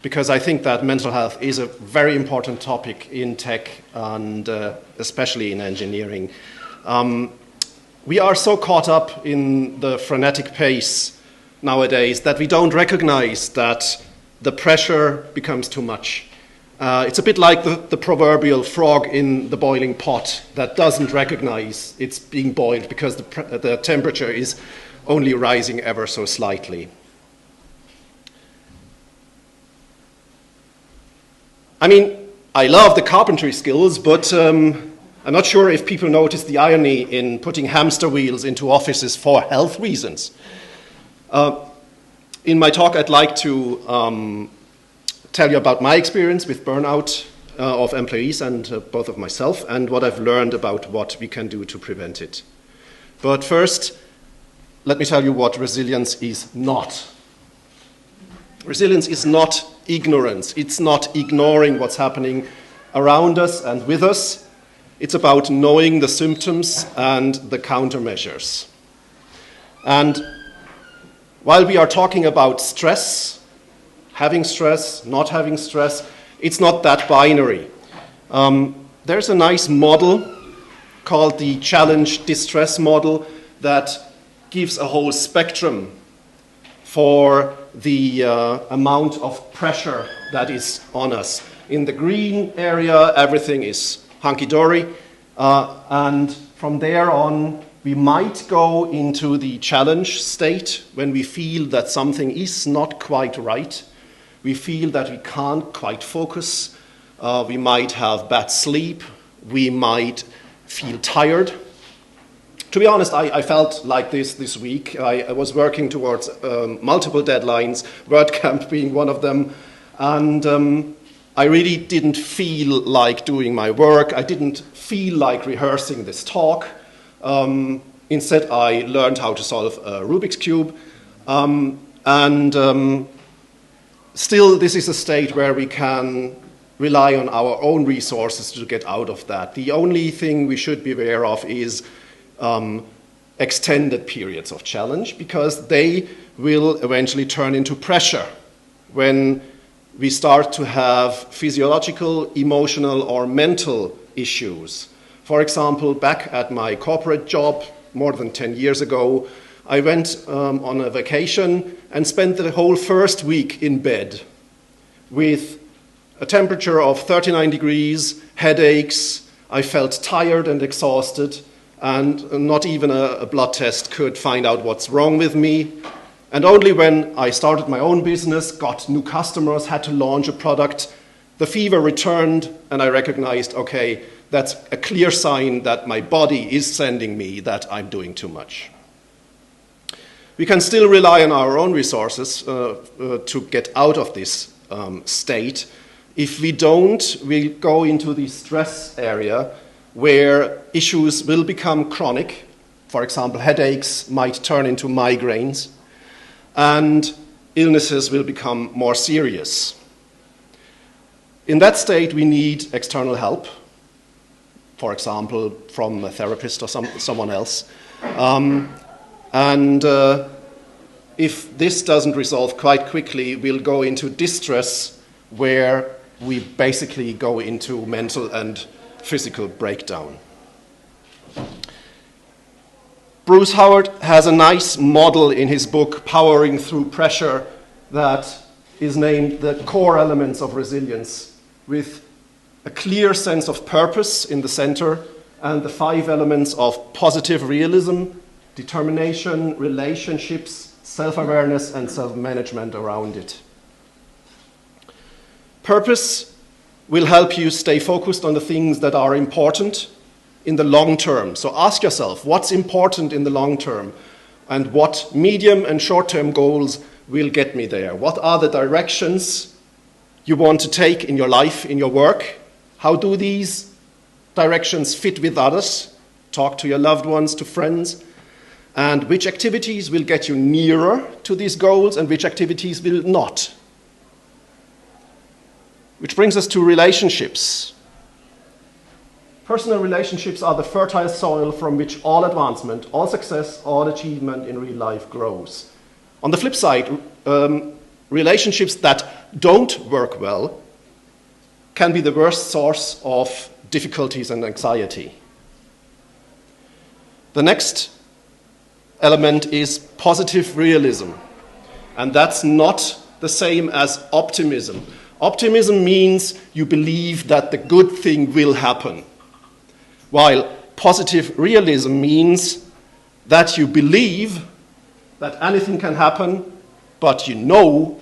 because I think that mental health is a very important topic in tech and especially in engineering. We are so caught up in the frenetic pace nowadays that we don't recognize that the pressure becomes too much. It's a bit like the proverbial frog in the boiling pot that doesn't recognize it's being boiled because the temperature is only rising ever so slightly. I mean, I love the carpentry skills, but I'm not sure if people notice the irony in putting hamster wheels into offices for health reasons. In my talk, I'd like to tell you about my experience with burnout of employees and both of myself, and what I've learned about what we can do to prevent it. But first, let me tell you what resilience is not. Resilience is not ignorance. It's not ignoring what's happening around us and with us. It's about knowing the symptoms and the countermeasures. And while we are talking about stress, having stress, not having stress, it's not that binary. There's a nice model called the challenge distress model that gives a whole spectrum for the amount of pressure that is on us. In the green area, everything is hunky-dory, and from there on, we might go into the challenge state when we feel that something is not quite right. We feel that we can't quite focus. We might have bad sleep. We might feel tired. To be honest, I felt like this week. I was working towards multiple deadlines, WordCamp being one of them, and I really didn't feel like doing my work. I didn't feel like rehearsing this talk. Instead, I learned how to solve a Rubik's Cube, and still, this is a state where we can rely on our own resources to get out of that. The only thing we should be aware of is extended periods of challenge, because they will eventually turn into pressure when we start to have physiological, emotional, or mental issues. For example, back at my corporate job more than 10 years ago, I went on a vacation and spent the whole first week in bed with a temperature of 39 degrees, headaches. I felt tired and exhausted, and not even a blood test could find out what's wrong with me. And only when I started my own business, got new customers, had to launch a product, the fever returned, and I recognized, okay, that's a clear sign that my body is sending me that I'm doing too much. We can still rely on our own resources to get out of this state. If we don't, we'll go into the stress area where issues will become chronic. For example, headaches might turn into migraines, and illnesses will become more serious. In that state, we need external help, for example, from a therapist or someone else. If this doesn't resolve quite quickly, we'll go into distress, where we basically go into mental and physical breakdown. Bruce Howard has a nice model in his book, Powering Through Pressure, that is named The Core Elements of Resilience, with a clear sense of purpose in the center and the 5 elements of positive realism, determination, relationships, self-awareness, and self-management around it. Purpose will help you stay focused on the things that are important in the long term. So ask yourself, what's important in the long term? And what medium and short-term goals will get me there? What are the directions you want to take in your life, in your work? How do these directions fit with others? Talk to your loved ones, to friends. And which activities will get you nearer to these goals and which activities will not? Which brings us to relationships. Personal relationships are the fertile soil from which all advancement, all success, all achievement in real life grows. On the flip side, relationships that don't work well can be the worst source of difficulties and anxiety. The next element is positive realism, and that's not the same as optimism. Optimism means you believe that the good thing will happen, while positive realism means that you believe that anything can happen, but you know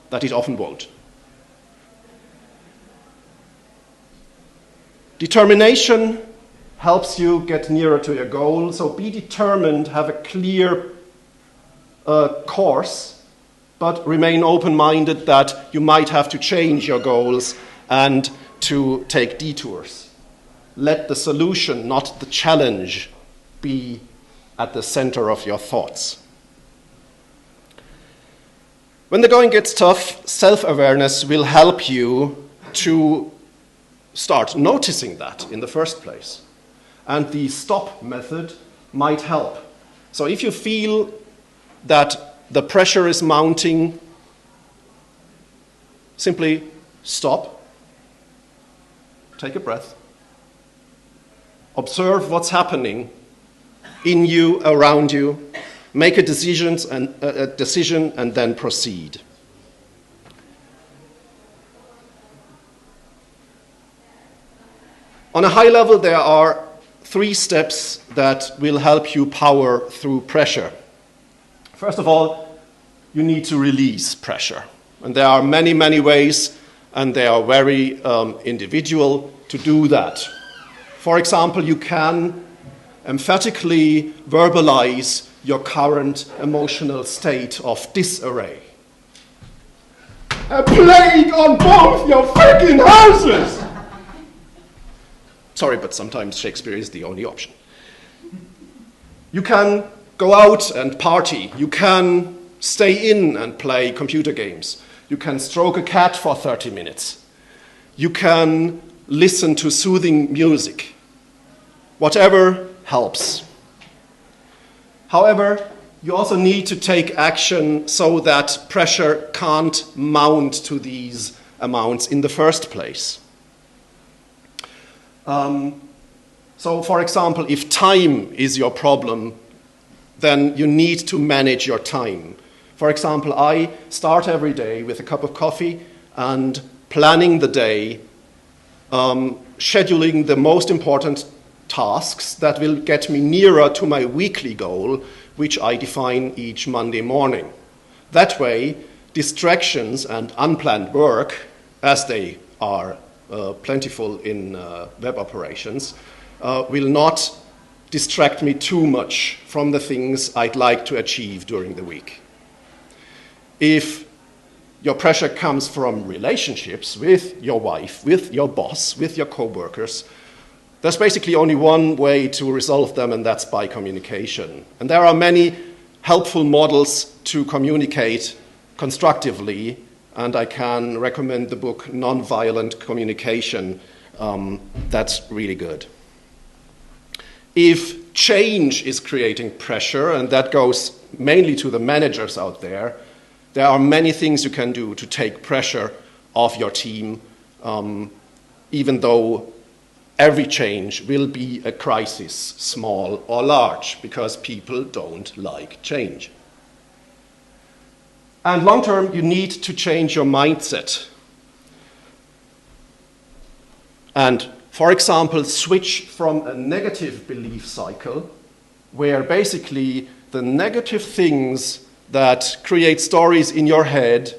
that it often won't. Determination helps you get nearer to your goal, so be determined, have a clear course, but remain open-minded that you might have to change your goals and to take detours. Let the solution, not the challenge, be at the center of your thoughts. When the going gets tough, self-awareness will help you to start noticing that in the first place. And the stop method might help. So if you feel that the pressure is mounting, simply stop, take a breath, observe what's happening in you, around you, make a decision and then proceed. On a high level, there are 3 steps that will help you power through pressure. First of all, you need to release pressure. And there are many, many ways, and they are very individual to do that. For example, you can emphatically verbalize your current emotional state of disarray. A plague on both your freaking houses! Sorry, but sometimes Shakespeare is the only option. You can go out and party. You can stay in and play computer games. You can stroke a cat for 30 minutes. You can listen to soothing music. Whatever helps. However, you also need to take action so that pressure can't mount to these amounts in the first place. So, for example, if time is your problem, then you need to manage your time. For example, I start every day with a cup of coffee and planning the day, scheduling the most important tasks that will get me nearer to my weekly goal, which I define each Monday morning. That way, distractions and unplanned work, as they are plentiful in web operations, will not distract me too much from the things I'd like to achieve during the week. If your pressure comes from relationships with your wife, with your boss, with your coworkers, there's basically only one way to resolve them, and that's by communication. And there are many helpful models to communicate constructively, and I can recommend the book Nonviolent Communication. That's really good. If change is creating pressure, and that goes mainly to the managers out there, there are many things you can do to take pressure off your team, even though every change will be a crisis, small or large, because people don't like change. And long term, you need to change your mindset. And, for example, switch from a negative belief cycle, where basically the negative things that create stories in your head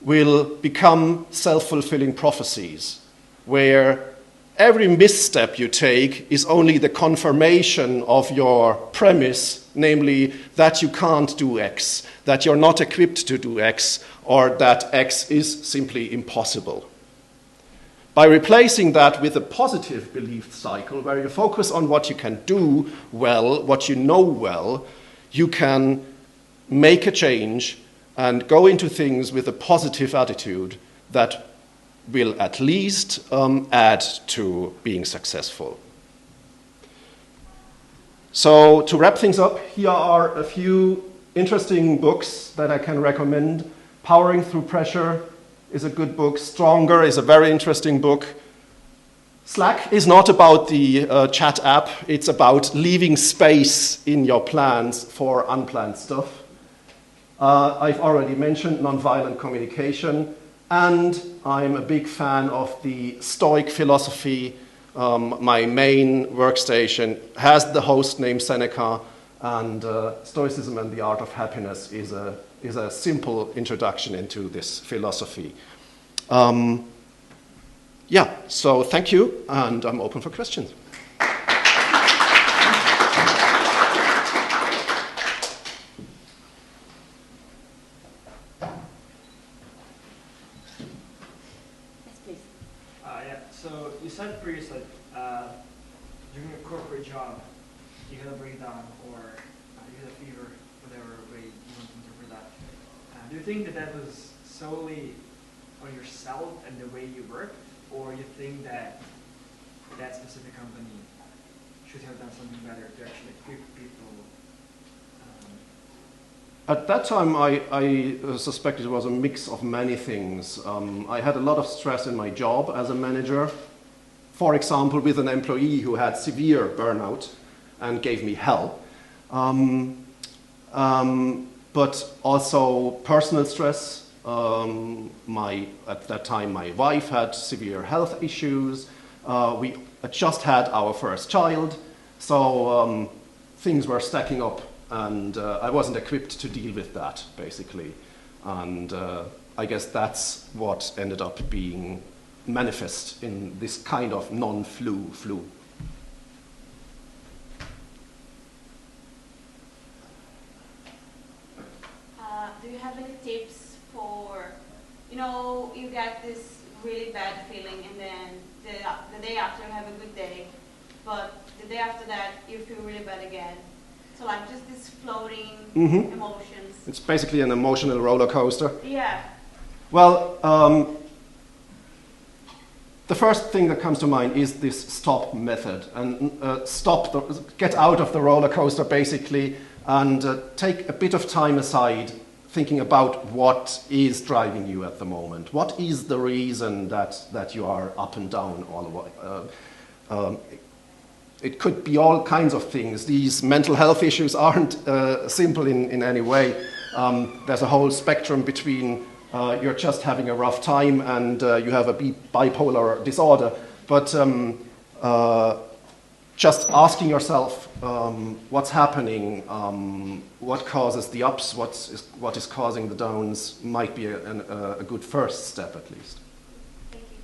will become self-fulfilling prophecies, where every misstep you take is only the confirmation of your premise, namely that you can't do X, that you're not equipped to do X, or that X is simply impossible. By replacing that with a positive belief cycle, where you focus on what you can do well, what you know well, you can make a change and go into things with a positive attitude that will at least add to being successful. So to wrap things up, here are a few interesting books that I can recommend. Powering Through Pressure is a good book. Stronger is a very interesting book. Slack is not about the chat app. It's about leaving space in your plans for unplanned stuff. I've already mentioned nonviolent communication, and I'm a big fan of the Stoic philosophy. My main workstation has the host named Seneca, and Stoicism and the Art of Happiness is a simple introduction into this philosophy. Yeah, so thank you, and I'm open for questions. So you said previously, during a corporate job, you had a breakdown or you had a fever, whatever way you want to interpret that. Do you think that that was solely on yourself and the way you work, or you think that that specific company should have done something better to actually equip people? At that time, I suspected it was a mix of many things. I had a lot of stress in my job as a manager. For example, with an employee who had severe burnout and gave me hell. But also personal stress. At that time, my wife had severe health issues. We just had our first child. So things were stacking up. And I wasn't equipped to deal with that, basically. And I guess that's what ended up being manifest in this kind of non-flu flu. Do you have any tips for, you get this really bad feeling and then the day after you have a good day, but the day after that you feel really bad again? So like just this floating emotions. It's basically an emotional roller coaster. Yeah. Well, the first thing that comes to mind is this stop method. And get out of the roller coaster basically and take a bit of time aside thinking about what is driving you at the moment. What is the reason that you are up and down all the way? It could be all kinds of things. These mental health issues aren't simple in any way. There's a whole spectrum between you're just having a rough time and you have a bipolar disorder. But just asking yourself what's happening, what causes the ups, what is causing the downs might be a good first step at least. Thank you.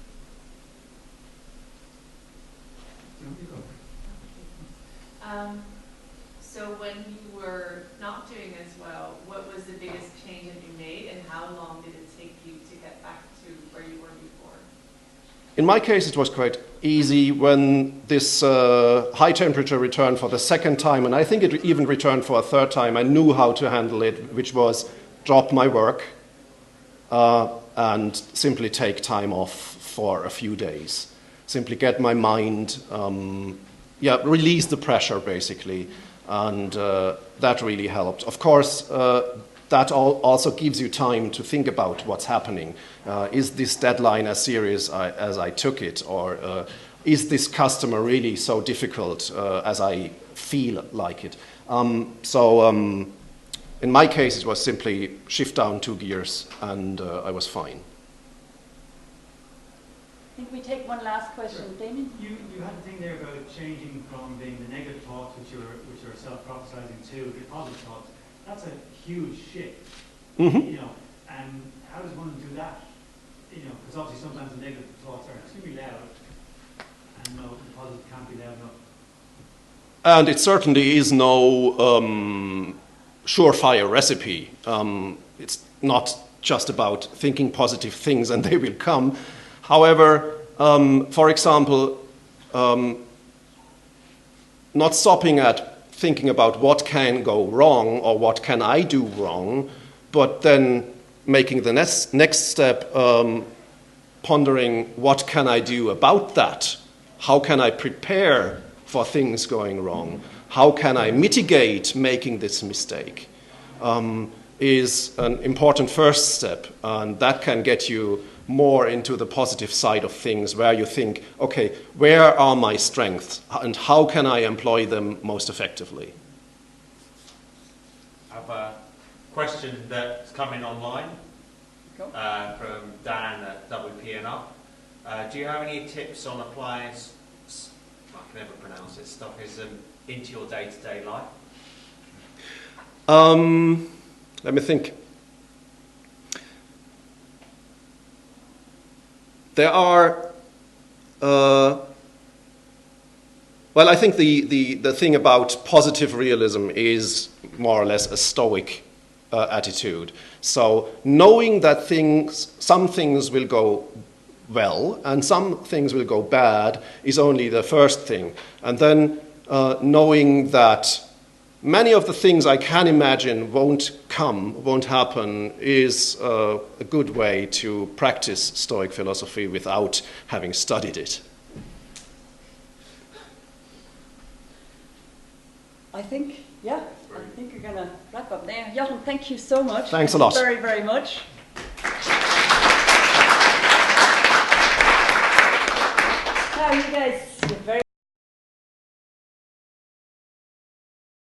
So when you were not doing as well, what was the biggest change that you made and how long did it take you to get back to where you were before? In my case, it was quite easy when this high temperature returned for the second time, and I think it even returned for a third time. I knew how to handle it, which was drop my work and simply take time off for a few days. Simply get my mind release the pressure, basically, and that really helped. Of course, that also gives you time to think about what's happening. Is this deadline as serious as I took it, or is this customer really so difficult as I feel like it? In my case, it was simply shift down 2 gears, and I was fine. I think we take one last question. Sure. Damien? You had a thing there about changing from being the negative thoughts, which you're self-prophesizing, to the positive thoughts. That's a huge shift. Mm-hmm. And how does one do that? Because obviously sometimes the negative thoughts are extremely loud, and the positive can't be loud enough. And it certainly is no surefire recipe. It's not just about thinking positive things and they will come. However, for example, not stopping at thinking about what can go wrong or what can I do wrong, but then making the next step, pondering what can I do about that? How can I prepare for things going wrong? How can I mitigate making this mistake? Is an important first step, and that can get you more into the positive side of things, where you think, okay, where are my strengths and how can I employ them most effectively? I have a question that's come in online from Dan at WPNR. Do you have any tips on applying, I can never pronounce it, Stoicism into your day-to-day life? Let me think. There are, well, I think the thing about positive realism is more or less a Stoic attitude. So knowing that some things will go well and some things will go bad is only the first thing. And then knowing that many of the things I can imagine won't happen is a good way to practice Stoic philosophy without having studied it. I think we're going to wrap up there. Jochen, thank you so much. Thanks a lot. Very, very much. Now, you guys, you're very